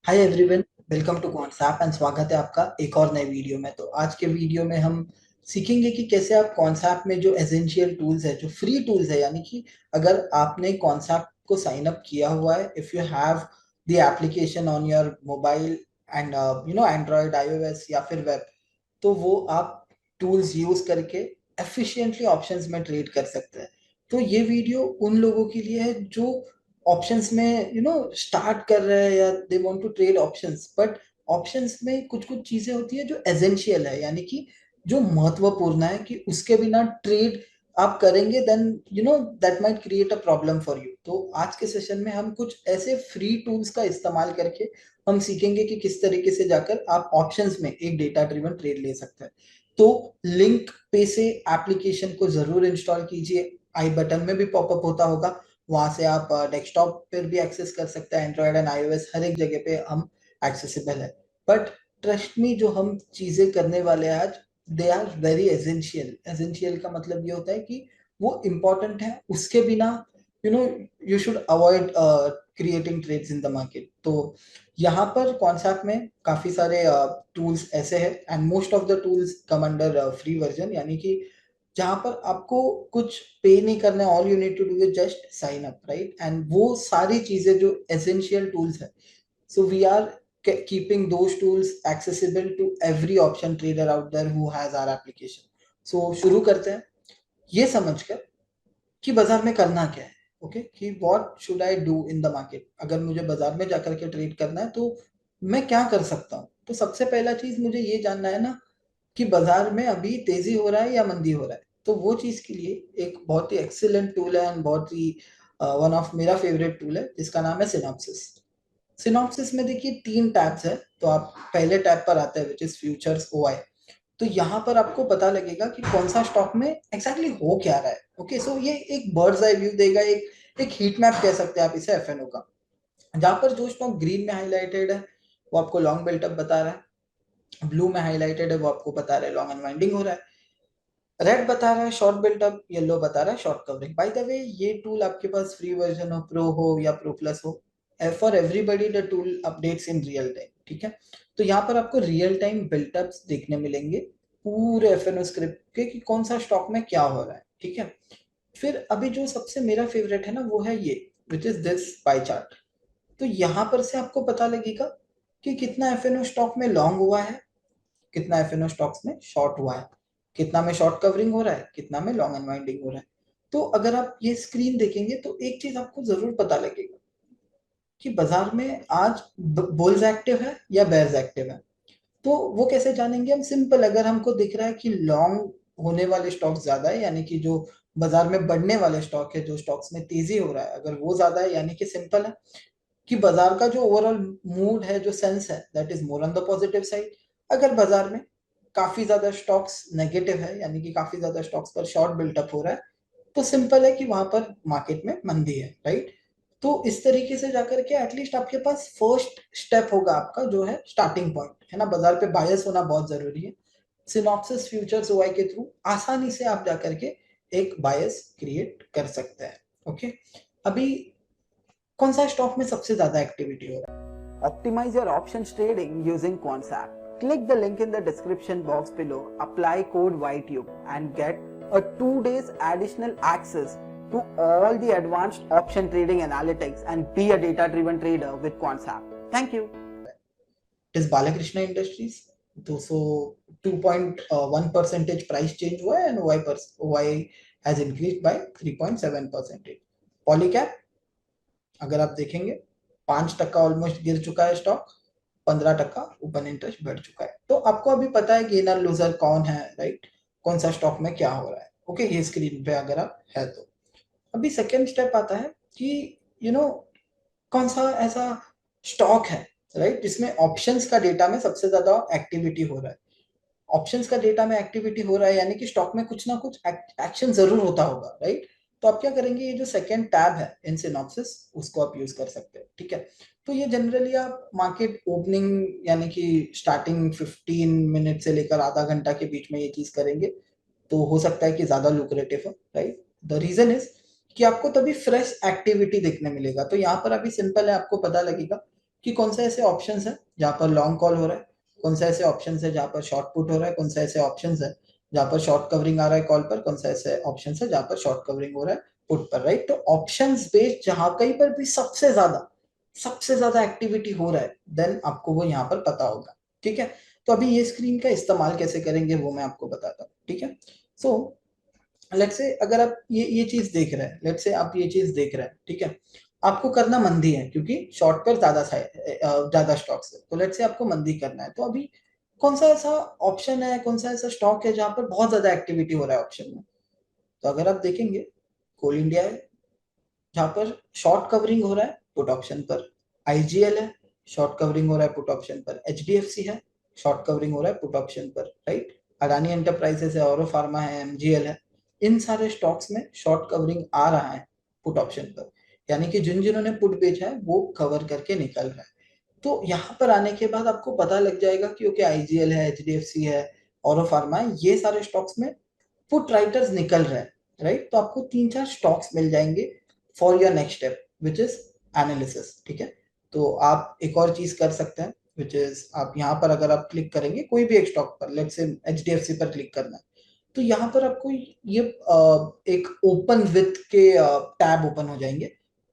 Hi everyone, welcome to कॉन्सैप and स्वागत है आपका एक और नए वीडियो में। तो आज के वीडियो में हम सीखेंगे कि कैसे आप कॉन्सैप में जो एसेंशियल टूल्स है, जो फ्री टूल्स है, यानी कि अगर आपने कॉन्सैप को साइन अप किया हुआ है, if you have the application on your mobile and Android, iOS या फिर वेब, तो वो आप टूल्स यूज करके एफिशिएंटली ऑप्शंस में ट्रेड कर सकते हैं। तो ये वीडियो उन लोगों के लिए है जो ऑप्शंस में स्टार्ट कर रहे हैं या they want to trade options, but options में कुछ कुछ चीजें होती है जो एसेंशियल है, यानी कि जो महत्वपूर्ण है कि उसके बिना ट्रेड आप करेंगे then that might create a problem for you. तो आज के सेशन में हम कुछ ऐसे फ्री टूल्स का इस्तेमाल करके हम सीखेंगे कि किस तरीके से जाकर आप ऑप्शंस में एक डेटा ड्रिवन ट्रेड ले सकते हैं। तो लिंक पे से एप्लीकेशन को जरूर इंस्टॉल कीजिए, आई बटन में भी पॉपअप होता होगा, वहां से आप डेस्कटॉप पर भी एक्सेस कर सकते हैं। एंड्रॉयड एंड आईओएस हर एक जगह पे हम एक्सेसिबल है। बट ट्रस्ट मी, जो हम चीजें करने वाले हैं आज, they are very essential. Essential का मतलब ये होता है कि वो इम्पोर्टेंट है, उसके बिना you know you should avoid creating trades in the market. तो यहाँ पर कॉन्सेप्ट में काफी सारे टूल्स ऐसे हैं and most of the tools come under free version, यानी कि जहां पर आपको कुछ पे नहीं करना है। All you need to do is just sign up, right? And वो सारी चीजें जो एसेंशियल टूल्स है, so we are keeping those tools accessible to every option trader out there who has our application. So शुरू करते हैं ये समझकर कि बाजार में करना क्या है। ओके, कि what should I do in the market. अगर मुझे बाजार में जाकर के ट्रेड करना है तो मैं क्या कर सकता हूँ। तो सबसे पहला चीज मुझे ये जानना है ना कि बाजार में अभी तेजी हो रहा है या मंदी हो रहा है। तो वो चीज के लिए एक बहुत ही एक्सीलेंट टूल है एंड बहुत ही वन ऑफ मेरा फेवरेट टूल है जिसका नाम है सिनॉप्सिस। सिनॉप्सिस में देखिए तीन टैब्स है। तो आप पहले टैब पर आते हैं विच इज फ्यूचर्स ओआई। तो यहाँ पर आपको पता लगेगा कि कौन सा स्टॉक में एग्जैक्टली हो क्या रहा है। ओके, सो ये एक बर्ड्स आई व्यू देगा, एक एक हीट मैप कह सकते हैं आप इसे एफएनओ का। जहाँ पर जो स्टॉक ग्रीन में हाईलाइटेड है वो आपको लॉन्ग बिल्टअप बता रहा है, ब्लू में हाईलाइटेड है वो आपको बता रहा है लॉन्ग अनवाइंडिंग हो रहा है, रेड बता रहा है शॉर्ट बिल्टअप, येलो बता रहा है शॉर्ट कवरिंग। बाय द वे, ये टूल आपके पास फ्री वर्जन हो, प्रो हो या प्रो प्लस हो, for everybody the tool updates in real time. ठीक है, तो यहाँ पर आपको रियल टाइम बिल्टअप्स देखने मिलेंगे पूरे एफएनओ स्क्रिप्ट के कि कौन सा स्टॉक में क्या हो रहा है। ठीक है, फिर अभी जो सबसे मेरा फेवरेट है ना वो है ये which is this pie chart. तो यहाँ पर से आपको पता लगेगा कि कितना एफएनओ स्टॉक में लॉन्ग हुआ है, कितना एफएनओ स्टॉक्स में शॉर्ट हुआ है, कितना में शॉर्ट कवरिंग हो रहा है, कितना में लॉन्ग अनवाइंडिंग हो रहा है। तो अगर आप ये स्क्रीन देखेंगे तो एक चीज आपको जरूर पता लगेगा कि बाजार में आज बुल्स एक्टिव है या बेयर्स एक्टिव है। तो वो कैसे जानेंगे हम? सिंपल, अगर हमको दिख रहा है कि लॉन्ग होने वाले स्टॉक्स ज्यादा है, यानी कि जो बाजार में बढ़ने वाले स्टॉक है, जो स्टॉक्स में तेजी हो रहा है, अगर वो ज्यादा है, यानी कि सिंपल है कि बाजार का जो ओवरऑल मूड है, जो सेंस है, that is more on the positive side. अगर बाजार में काफी ज्यादा स्टॉक्स नेगेटिव है, यानी कि काफी ज्यादा स्टॉक्स पर शॉर्ट बिल्टअप हो रहा है, तो सिंपल है कि वहां पर मार्केट में मंदी है, राइट? तो इस तरीके से जाकर के एटलीस्ट आपके पास फर्स्ट स्टेप होगा आपका, जो है स्टार्टिंग पॉइंट है ना। बाजार पे बायस होना बहुत जरूरी है। सिनॉप्सिस फ्यूचर्स ओआई के थ्रू आसानी से आप जाकर के एक बायस क्रिएट कर सकते हैं। ओके, अभी कौन सा स्टॉक में सबसे ज्यादा एक्टिविटी हो रहा है? Optimize your options trading using Quantsap. Click the link in the description box below, apply code YTube and get a 2 days additional access to all the advanced option trading analytics and be a data driven trader with Quantsap. Thank you. It is Balakrishna Industries. तो सो 2.1 percentage price change हुआ है and Y has increase by 3.7 percentage. Polycab अगर आप देखेंगे 5% almost गिर चुका है stock, 15% open interest बढ़ चुका है। तो आपको अभी पता है गेनर लूजर कौन है, राइट? कौन सा स्टॉक में क्या हो रहा है। ओके, ये स्क्रीन पे अगर आप है तो अभी सेकेंड स्टेप आता है कि यू you नो know, कौन सा ऐसा स्टॉक है, राइट, जिसमें ऑप्शंस का डेटा में सबसे ज्यादा एक्टिविटी हो रहा है। ऑप्शंस का डेटा में एक्टिविटी हो रहा है यानी कि स्टॉक में कुछ ना कुछ एक्शन जरूर होता होगा, राइट? तो आप क्या करेंगे, ये जो सेकंड टैब है इन सिनॉप्सिस, उसको आप यूज कर सकते हैं। ठीक है, तो ये जनरली आप मार्केट ओपनिंग यानी कि स्टार्टिंग 15 मिनट से लेकर आधा घंटा के बीच में ये चीज करेंगे, तो हो सकता है कि ज्यादा लुक्रेटिव हो, राइट? द रीजन इज कि आपको तभी फ्रेश एक्टिविटी देखने मिलेगा। तो यहाँ पर अभी सिंपल है, आपको पता लगेगा कि कौन सा ऐसे ऑप्शन है जहां पर लॉन्ग कॉल हो रहा है, कौन सा ऐसे ऑप्शन है जहां पर शॉर्ट पुट हो रहा है, कौन सा ऐसे ऑप्शन है जहां पर शॉर्ट कवरिंग आ रहा है कॉल पर, कौन सा ऐसे ऑप्शन है जहां पर शॉर्ट कवरिंग हो रहा है पुट पर, राइट। तो ऑप्शंस बेस्ड जहां कहीं पर भी सबसे ज्यादा एक्टिविटी हो रहा है, देन आपको वो यहाँ पर पता होगा, ठीक है। तो अभी ये स्क्रीन का इस्तेमाल कैसे करेंगे वो मैं आपको बताता हूँ, ठीक है। सो लेट्स से अगर आप ये चीज देख रहे हैं, लेट्स से आप ये चीज देख रहे हैं, ठीक है। आपको करना मंदी है क्योंकि शॉर्ट पर ज्यादा स्टॉक्स है, तो लेट्स से आपको मंदी करना है। तो अभी कौन सा ऐसा ऑप्शन है, कौन सा ऐसा स्टॉक है जहां पर बहुत ज्यादा एक्टिविटी हो रहा है ऑप्शन में? तो अगर आप देखेंगे, कोल इंडिया है जहां पर शॉर्ट कवरिंग हो रहा है पुट ऑप्शन पर, आईजीएल है शॉर्ट कवरिंग हो रहा है पुट ऑप्शन पर, एचडीएफसी है शॉर्ट कवरिंग हो रहा है पुट ऑप्शन पर, राइट। अडानी एंटरप्राइजेस है, औरो फार्मा है, एमजीएल है। इन सारे स्टॉक्स में शॉर्ट कवरिंग आ रहा है पुट ऑप्शन पर, यानी कि जिन जिन्होंने पुट बेचा है वो कवर करके निकल रहा है। तो यहाँ पर आने के बाद आपको पता लग जाएगा कि ओके आईजीएल है, एचडीएफसी है, औरो फार्मा है, ये सारे स्टॉक्स में पुट राइटर्स निकल रहे हैं, राइट। तो आपको 3-4 स्टॉक्स मिल जाएंगे for your next step which is analysis, ठीक है। तो आप एक और चीज कर सकते हैं विच इज, आप यहाँ पर अगर आप क्लिक करेंगे कोई भी एक स्टॉक पर, लेट्स से एचडीएफसी पर क्लिक करना है, तो यहाँ पर आपको ये एक ओपन विथ के टैब ओपन हो जाएंगे।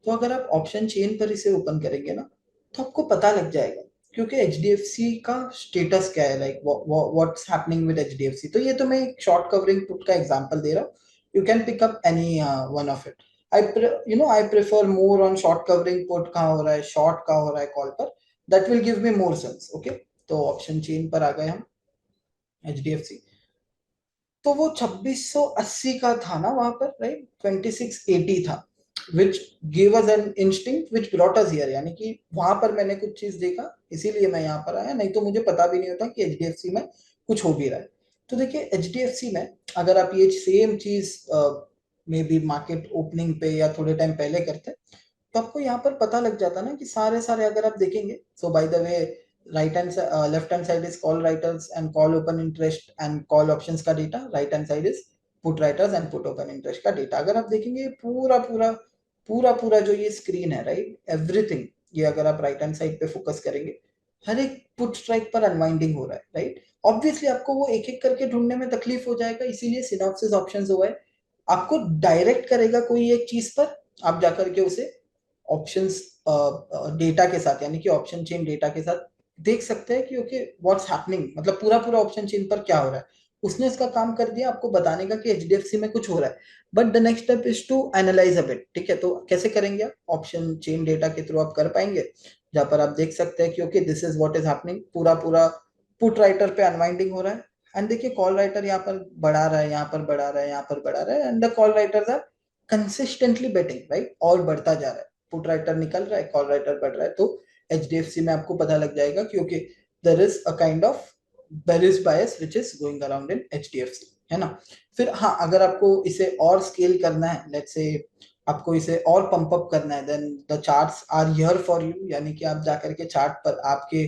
तो अगर आप ऑप्शन चेन पर इसे ओपन करेंगे ना, तो आपको पता लग जाएगा क्योंकि एचडीएफसी का स्टेटस क्या है, like what's happening with HDFC. तो ये तो मैं एक शॉर्ट कवरिंग पुट का एग्जांपल दे रहा हूँ, you can pick up any one of it. I prefer more on short covering put कहाँ हो रहा है, शॉर्ट का हो रहा है कॉल पर, that will give me more sense, okay. तो ऑप्शन चेन पर आ गए हम, एचडीएफसी। तो वो 2680 का था ना वहां पर, राइट, 2680 था, which give us an instinct which brought us here, यानी कि वहां पर मैंने कुछ चीज देखा इसीलिए मैं यहाँ पर आया, नहीं तो मुझे पता भी नहीं होता कि एचडीएफसी में कुछ हो भी रहा है। तो देखिए एचडीएफसी में अगर आप ये सेम चीज मे बी मार्केट ओपनिंग पे या थोड़े टाइम पहले करते, तो आपको यहाँ पर पता लग जाता ना कि सारे सारे अगर आप देखेंगे, so by the way right hand left hand side is call writers and call open interest and call options का data, right hand side is put writers and put open interest का डेटा। अगर आप देखेंगे पूरा जो ये screen है, right, everything, ये अगर आप राइट हैंड साइड पे फोकस करेंगे, हर एक पुट स्ट्राइक पर अनवाइंडिंग हो रहा है, राइट। ऑब्वियसली आपको वो एक एक करके ढूंढने में तकलीफ हो जाएगा, इसीलिए सिनॉप्सिस ऑप्शन हुआ है। आपको डायरेक्ट करेगा कोई एक चीज पर, आप जाकर के उसे ऑप्शंस डेटा के साथ, यानी कि ऑप्शन चेन डेटा के साथ देख सकते हैं कि ओके व्हाट्स हैपनिंग, मतलब पूरा पूरा ऑप्शन चेन पर क्या हो रहा है। उसने इसका काम कर दिया आपको बताने का कि एचडीएफसी में कुछ हो रहा है, but the next step is to analyse a bit, ठीक है। तो कैसे करेंगे आप? ऑप्शन चेन डेटा के थ्रू आप कर पाएंगे, जहां पर आप देख सकते हैं कि okay this is what is happening, पूरा पूरा पुट राइटर पे अनवाइंडिंग हो रहा है। एंड देखिए कॉल राइटर यहाँ पर बढ़ा रहा है, यहाँ पर बढ़ा रहा है, यहाँ पर बढ़ा रहा है, and the call writers are consistently betting, right, और बढ़ता जा रहा है। पुट राइटर निकल रहा है, कॉल राइटर बढ़ रहा है। तो एचडीएफसी में आपको पता लग जाएगा कि okay there is a kind of bearish bias which is going around in HDFC, है ना। फिर हाँ, अगर आपको इसे और स्केल करना है, लेट्स से आपको इसे और पंप अप करना है, then the charts are here for you, यानी कि आप जाकर के चार्ट पर आपके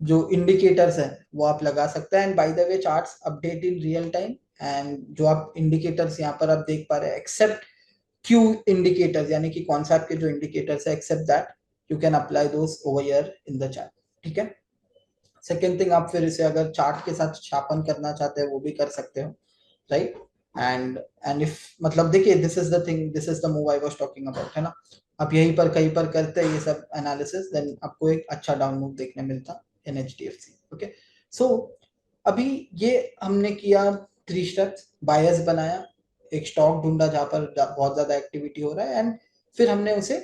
जो इंडिकेटर्स हैं वो आप लगा सकते हैं। And bye the way charts update in real time, and जो आप इंडिकेटर्स यहाँ पर आप देख पा रहे हैं, एक्सेप्ट क्यू इंडिकेटर्स, यानी कि कॉन्सेप्ट के जो इंडिकेटर्स है, except that you can apply those over here in the chart, ठीक है। सेकेंड थिंग, आप फिर इसे अगर चार्ट के साथ शापन करना चाहते हैं वो भी कर सकते हो, राइट। एंड इफ, मतलब देखिए this is the thing, this is the move I was talking about, है ना। आप यहीं पर कहीं पर करते हैं ये सब एनालिसिस, देन आपको एक अच्छा डाउन मूव देखने मिलता इन एचडीएफसी, ओके। सो अभी ये हमने किया 3 स्टेप्स, बायस बनाया, एक स्टॉक ढूंढा जहां पर बहुत ज्यादा एक्टिविटी हो रहा है, एंड फिर हमने उसे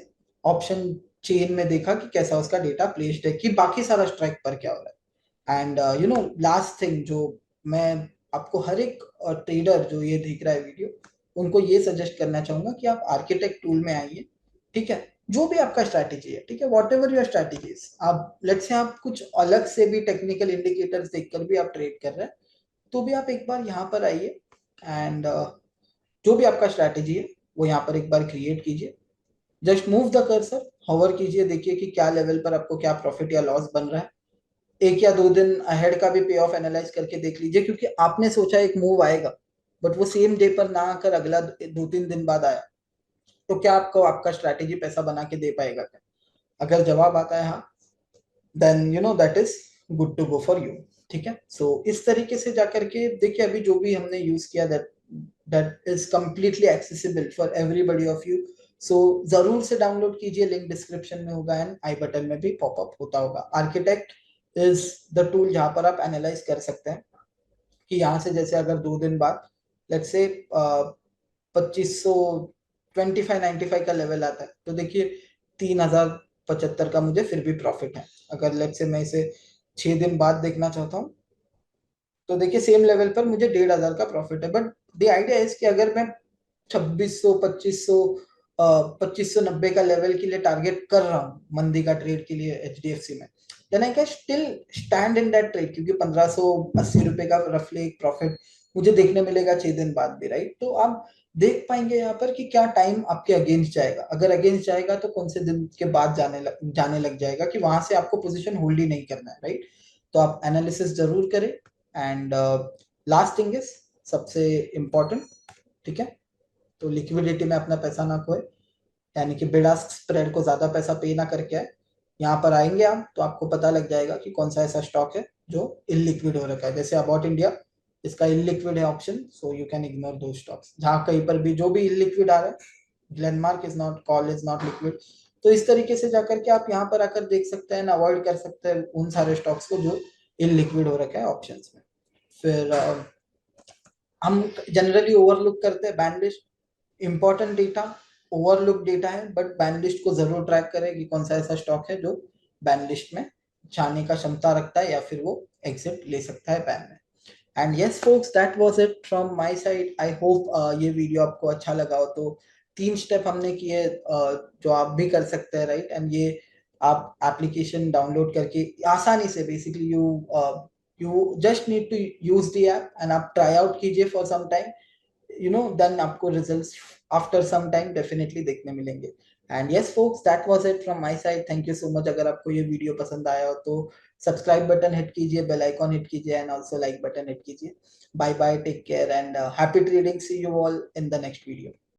ऑप्शन चेन में देखा कि कैसा उसका डेटा प्लेस्ड है, कि बाकी सारा स्ट्राइक पर क्या हो रहा है। And you know last thing जो मैं आपको हर एक ट्रेडर जो ये देख रहा है वीडियो, उनको ये सजेस्ट करना चाहूंगा कि आप आर्किटेक्ट टूल में आइए, ठीक है। जो भी आपका स्ट्रैटेजी है, ठीक है, वॉट एवर योर स्ट्रैटेजीज, आप लेट्स से आप कुछ अलग से भी टेक्निकल इंडिकेटर्स देखकर भी आप ट्रेड कर रहे हैं, तो भी आप एक बार यहाँ पर आइए, एंड जो भी आपका स्ट्रैटेजी है वो यहाँ पर एक बार क्रिएट कीजिए, just move the cursor, hover कीजिए, देखिए कि क्या लेवल पर आपको क्या प्रॉफिट या लॉस बन रहा है। एक या 2 दिन अहेड का भी पे ऑफ एनालाइज करके देख लीजिए, क्योंकि आपने सोचा एक मूव आएगा, बट वो सेम डे पर ना आकर अगला 2-3 दिन बाद आया, तो क्या आपको आपका स्ट्रैटेजी पैसा बना के दे पाएगा क्या? अगर जवाब आता है हाँ, then you know that is good to go for you. ठीक है, सो इस तरीके से जाकर के देखिए अभी जो भी हमने यूज किया that is completely accessible for everybody of you. So जरूर से डाउनलोड कीजिए, लिंक डिस्क्रिप्शन में होगा एंड आई बटन में भी पॉपअप होता होगा। आर्किटेक्ट इज द टूल जहां पर आप एनालाइज कर सकते हैं कि यहाँ से जैसे अगर 2 दिन बाद लेट्स से 2500 2595 का लेवल आता है तो देखिए 3075 का मुझे फिर भी प्रॉफिट है। अगर लेट्स से मैं इसे 6 दिन बाद देखना चाहता हूँ तो देखिए सेम लेवल पर मुझे 1500 का प्रॉफिट है। बट द आइडिया इज कि अगर मैं 2600 2590 का लेवल के लिए टारगेट कर रहा हूँ मंदी का ट्रेड के लिए एचडीएफसी में, then I can still stand in that trade, क्योंकि 1580 रुपए का रफली एक प्रॉफिट मुझे देखने मिलेगा 6 दिन बाद भी, राइट। तो आप देख पाएंगे यहाँ पर कि क्या टाइम आपके अगेंस्ट जाएगा। अगर अगेंस्ट जाएगा तो कौन से दिन के बाद जाने लग जाएगा कि वहां से आपको पोजीशन होल्ड ही नहीं करना है, राइट। तो आप एनालिसिस जरूर करें। एंड लास्ट थिंग इज सबसे इम्पोर्टेंट, ठीक है, तो लिक्विडिटी में अपना पैसा ना खोए, यानी कि बिड आस्क स्प्रेड को ज्यादा पैसा पे ना करके आए। यहाँ पर आएंगे आप तो आपको पता लग जाएगा कि कौन सा ऐसा स्टॉक है जो इलिक्विड हो रखा है। जैसे अबाउट इंडिया, इसका इलिक्विड है option, so you can ignore दो स्टॉक्स। जहाँ कहीं पर भी जो भी इलिक्विड आ रहा है, Glenmark is not, call is not liquid, तो इस तरीके से जाकर के आप यहाँ पर आकर देख सकते हैं, अवॉइड कर सकते हैं उन सारे स्टॉक्स को जो इलिक्विड हो रखा है ऑप्शंस में। फिर हम जनरली ओवरलुक करते हैं band list. Important data, overlook data है, बट बैन लिस्ट को जरूर ट्रैक करें कि कौन सा ऐसा स्टॉक है जो बैन लिस्ट में जाने का क्षमता रखता है या फिर वो एग्जिट ले सकता है बैन में। And yes folks, that was it from my side. I hope ये वीडियो आपको अच्छा लगा हो। तो 3 स्टेप हमने किए जो आप भी कर सकते हैं, राइट। एंड ये आप एप्लीकेशन डाउनलोड करके आसानी से basically you just need to use the app and आप ट्राई आउट कीजिए for some time, you know, then आपको results after some time definitely देखने मिलेंगे। And yes folks, that was it from my side. Thank you so much. अगर आपको ये video पसंद आया हो तो सब्सक्राइब बटन हिट कीजिए, बेल आइकॉन हिट कीजिए and also like button hit कीजिए। Bye bye, take care and happy trading. See you all in the next video.